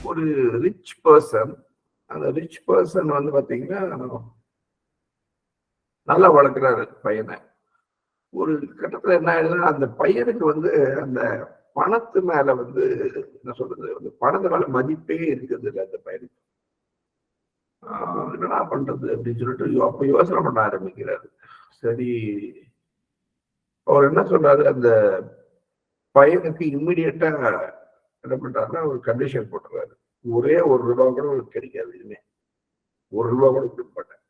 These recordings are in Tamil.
ஒரு ரிச் பர்சன். அந்த ரிச் பர்சன் வந்து பாத்தீங்கன்னா நல்லா வளர்க்குறாரு பையனை. ஒரு கட்டத்துல என்ன ஆயிடுதுன்னா அந்த பையனுக்கு வந்து அந்த பணத்து மேல வந்து என்ன சொல்றது, அந்த பணத்து மேல மதிப்பே இருக்குது இல்லை அந்த பையனுக்கு. என்னடா பண்றது அப்படின்னு சொல்லிட்டு அப்ப யோசனை பண்ண ஆரம்பிக்கிறாரு. சரி, அவர் என்ன சொல்றாரு, அந்த பையனுக்கு இம்மிடியட்டா என்ன பண்றாருன்னா ஒரு கண்டிஷன் போட்டுறாரு. ஒரே ₹1 கூட உங்களுக்கு கிடைக்காது, இனிமே ₹1 கூட கொடுக்க மாட்டேன்,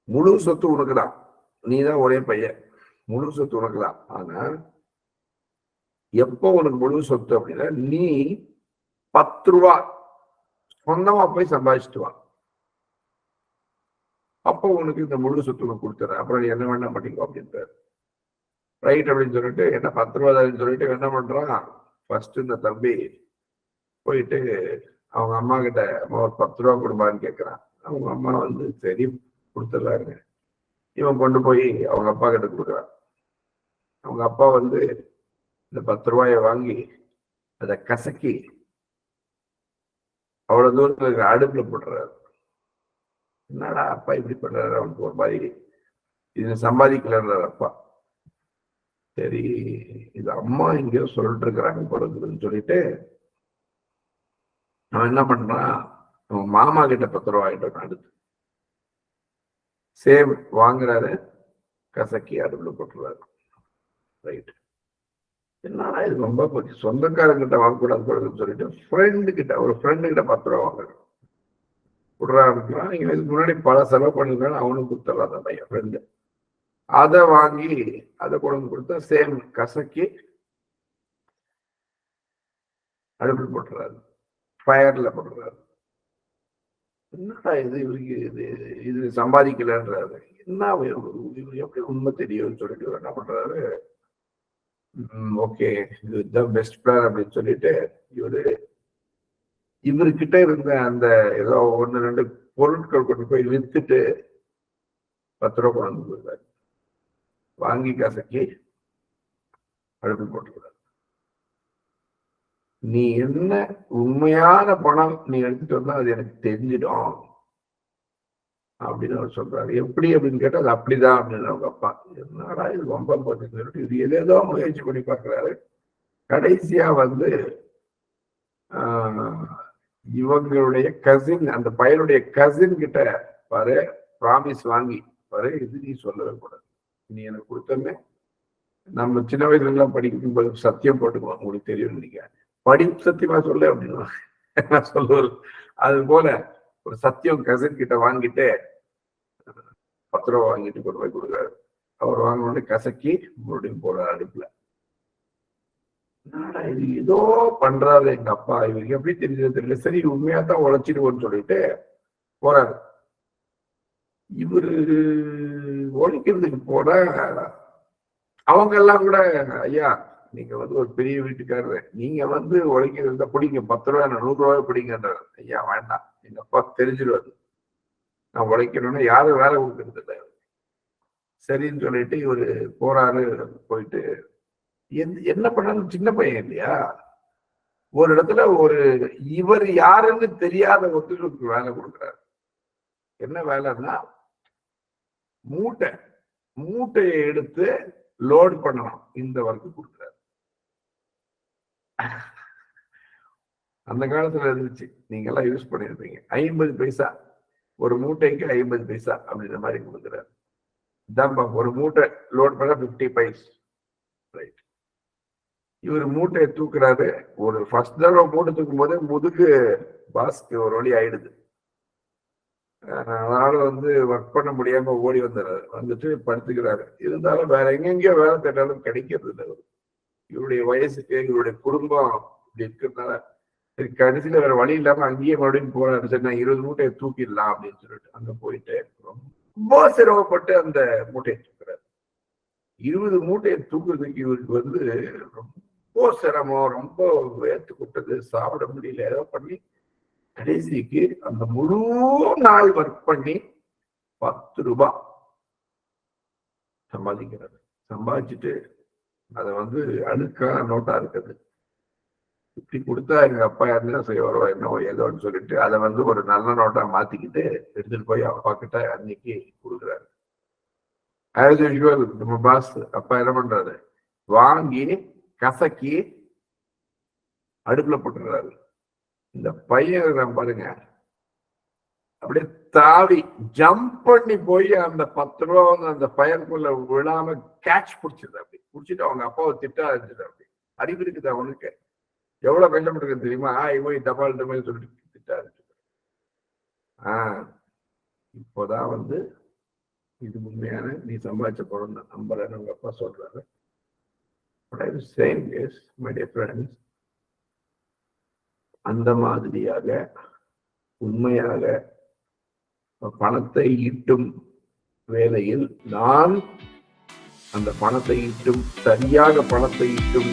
முழு சொத்து உனக்குதான், நீ தான் ஒரே பையன், முழு சொத்து உனக்குதான். ஆனா எப்போ உனக்கு முழு சொத்து அப்படின்னா நீ ₹10 சொந்தமா போய் சம்பாதிச்சுட்டு வா, அப்போ உனக்கு இந்த முழு சொத்து உனக்கு கொடுத்துறேன், அப்புறம் நீ என்ன வேணா பண்ணிக்கோ அப்படின்றாரு. ரைட் அப்படின்னு சொல்லிட்டு என்ன ₹10 சொல்லிட்டு என்ன பண்றான், ஃபர்ஸ்ட் இந்த தம்பி போயிட்டு அவங்க அம்மா கிட்ட ஒரு ₹10 கொடுப்பான்னு கேட்கிறான். அவங்க அம்மா வந்து சரி கொடுத்துட்றாங்க. இவன் கொண்டு போய் அவங்க அப்பா கிட்ட கொடுக்குறான். அவங்க அப்பா வந்து இந்த ₹10 வாங்கி அதை கசக்கி அவ்வளவு தூரத்துல இருக்கிற அடுப்புல போட்டுறாரு. என்னடா அப்பா இப்படி பண்றாரு, அவனுக்கு ஒரு மாதிரி இது சம்பாதிக்கலன்றார் அப்பா. சரி, இது அம்மா இங்கேயோ சொல்லிட்டு இருக்கிறாங்க போலன்னு சொல்லிட்டு அவன் என்ன பண்றான், அவன் மாமா கிட்ட ₹10 ஆயிட்டான். அடுத்து சேம் வாங்குறாரு, கசக்கி அடுப்புல போட்டுறாரு. ரைட், என்னடா இது ரொம்ப சொந்தக்காரங்கிட்ட வாங்கக்கூடாது போலன்னு சொல்லிட்டு ஃப்ரெண்டு கிட்ட, ஒரு ஃப்ரெண்டு கிட்ட ₹10 வாங்குறான். விடுறாருன்னா நீங்க இதுக்கு முன்னாடி பல செலவு பண்ணிருந்தாலும் அவனுக்கு கொடுத்துடலாம் அந்த பையன் ஃப்ரெண்டு. அதை வாங்கி அதை கொண்டு கொடுத்தா சேம் கசக்கி அடுப்பில் போட்டுறாரு, ஃபயர்ல போட்டுறாரு. என்னடா இது, இவருக்கு இது சம்பாதிக்கலன்றாரு. என்ன எப்படி உண்மை தெரியும்னு சொல்லிட்டு என்ன பண்றாரு, ஓகே இதுதான் பெஸ்ட் பிளான் அப்படின்னு சொல்லிட்டு இவர்கிட்ட இருந்த அந்த ஏதோ 1-2 பொருட்கள் கொண்டு போய் வித்துட்டு ₹10 கொண்டு வந்து கொடுத்தாரு. வாங்கி கசக்கி அடுப்பில் போட்டுக்கிறார். நீ என்ன உண்மையான பணம் நீ எடுத்துட்டு வந்தா அது எனக்கு தெரிஞ்சிடும் அப்படின்னு அவர் சொல்றாரு. எப்படி அப்படின்னு கேட்டா அது அப்படிதான் அப்படின்னு அவங்க அப்பா. என்னடா இது ரொம்ப போட்டு இது ஏதேதோ முயற்சி பண்ணி பார்க்கிறாரு. கடைசியா வந்து இவங்களுடைய கசின், அந்த பையனுடைய கசின் கிட்ட பாரு ப்ராமிஸ் வாங்கி பாரு, இது நீ சொல்லவே கூடாது, நீ எனக்கு கொடுத்தோமே, நம்ம சின்ன வயசுல எல்லாம் படிக்கும் போது சத்தியம் போட்டுக்குவோம், உங்களுக்கு தெரியும் நினைக்கிறேன், படி சத்தியமா சொல்ல அப்படின்னு சொல்லுவாரு. அது போல ஒரு சத்தியம் கசின் கிட்ட வாங்கிட்டு ₹10 வாங்கிட்டு கொண்டு போய் கொடுக்குறாரு. அவர் வாங்கினோடனே கசக்கி மறுபடியும் போறாரு அடுப்புல. இது ஏதோ பண்றாரு எங்க அப்பா, இவருக்கு எப்படி தெரிஞ்சது தெரியல, சரி உண்மையா தான் உழைச்சிடுவோன்னு சொல்லிட்டு போறாரு. இவரு ஒழிக்கிறதுக்கு போன அவங்க எல்லாம் கூட, ஐயா நீங்க வந்து ஒரு பெரிய வீட்டுக்காரரு, நீங்க வந்து உழைக்கிறத பிடிங்க, ₹10 ₹100 பிடிங்கன்றாரு. ஐயா வேண்டாம், எங்க அப்பா தெரிஞ்சிருவாரு நான் உழைக்கணும்னா யாரும் வேலை கொடுக்கறது இல்லை. சரின்னு சொல்லிட்டு இவரு போறாரு. போயிட்டு என்ன பண்ணாலும் சின்ன பையன் இல்லையா, ஒரு இடத்துல ஒரு இவர் யாருன்னு தெரியாத ஒருத்தருக்கு வேலை கொடுக்குறாரு. என்ன வேலைன்னா மூட்டையை எடுத்து லோட் பண்ணலாம், இந்த ஒர்க்கு கொடுக்குறாரு. அந்த காலத்துல இருந்துச்சு, நீங்க எல்லாம் யூஸ் பண்ணிருப்பீங்க. 50 பைசா ஒரு மூட்டைக்கு, 50 பைசா அப்படின்ற மாதிரி கொடுக்குறாரு. ஒரு மூட்டை லோட் பண்ண 50 பைஸ். ரைட், இவர் மூட்டையை தூக்குறாரு. ஒரு ஃபர்ஸ்ட் தடவை மூட்டை தூக்கும் போது முதுகு பாஸ்க்கு ஒரு வழி ஆயிடுது. அதனால வந்து ஒர்க் பண்ண முடியாம ஓடி வந்துடுறாரு. வந்துட்டு படுத்துக்கிறாரு. இருந்தாலும் வேற எங்கெங்கயோ வேலை தேட்டாலும் கிடைக்கிறது இல்லை. இவருடைய வயசுக்கு இவருடைய குடும்பம் இப்படி இருக்கிறதுனால சரி கடைசியில வேற வழி இல்லாம அங்கேயே மறுபடியும் போறாரு. சரி நான் 20 மூட்டையை தூக்கிடலாம் அப்படின்னு சொல்லிட்டு அங்க போயிட்டு ரொம்ப சிரமப்பட்டு அந்த மூட்டையை தூக்குறாரு. 20 மூட்டையை தூக்குறதுக்கு இவருக்கு வந்து ரொம்ப சிரமம், ரொம்ப வேர்த்து கொட்டது, சாப்பிட முடியல, ஏதோ பண்ணி கடைசிக்கு அந்த முழு நாள் ஒர்க் பண்ணி ₹10 சம்பாதிக்கிறாரு. சம்பாதிச்சுட்டு அதை வந்து அழுக்கான நோட்டா இருக்குது. இப்படி கொடுத்தா எங்க அப்பா என்ன செய்வாரோ என்னவோ ஏதோன்னு சொல்லிட்டு அதை வந்து ஒரு நல்ல நோட்டா மாத்திக்கிட்டு எடுத்துட்டு போய் அப்பா கிட்ட அன்னைக்கு கொடுக்குறாரு. ஆஸ் யூஷுவல் நம்ம பாஸ் அப்பா என்ன பண்றாரு, வாங்கி கசக்கி அடுப்புல போட்டுறாரு. இந்த பையன் பாருங்க அப்படியே தாவி ஜம்ப் பண்ணி போய் அந்த 10 ரூபா வந்து அந்த பயனுக்குள்ள விழாம கேட்ச் பிடிச்சது. அப்படி பிடிச்சிட்டு அவங்க அப்பாவை திட்ட ஆரம்பிச்சது. அப்படி அறிவு இருக்குது அவனுக்கு, எவ்வளவு கஷ்டப்பட்டு தெரியுமா, போய் தபால் மாதிரி சொல்லிட்டு திட்ட ஆரம்பிச்சது. இப்போதான் வந்து இது உண்மையான நீ சம்பாதிச்ச படம் தான் நம்புறேன்னு அவங்க அப்பா சொல்றாரு. அந்த மாதிரியாக உண்மையாக பணத்தை ஈட்டும் வேலையில் நான் அந்த பணத்தை ஈட்டும் சரியாக பணத்தை ஈட்டும்